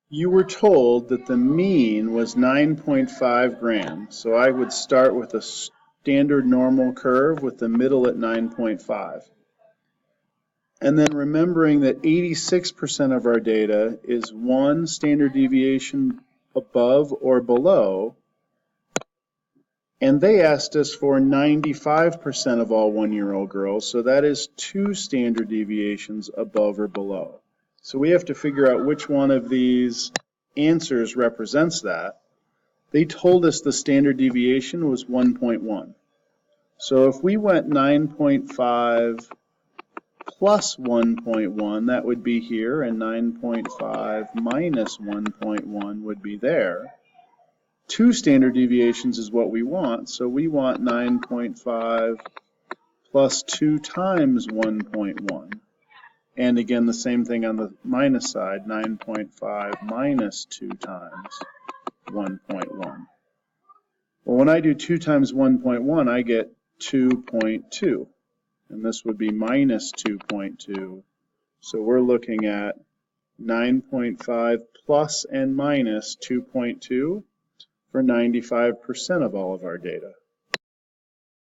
You were told that the mean was 9.5 grams, so I would start with a standard normal curve with the middle at 9.5. And then remembering that 86% of our data is one standard deviation above or below, and they asked us for 95% of all one-year-old girls, so that is 2 standard deviations above or below. So we have to figure out which one of these answers represents that. They told us the standard deviation was 1.1. So if we went 9.5 plus 1.1, that would be here, and 9.5 minus 1.1 would be there. 2 standard deviations is what we want, so we want 9.5 plus 2 times 1.1. And again, the same thing on the minus side, 9.5 minus 2 times 1.1. Well, when I do 2 times 1.1, I get 2.2. And this would be minus 2.2. So we're looking at 9.5 plus and minus 2.2 for 95% of all of our data.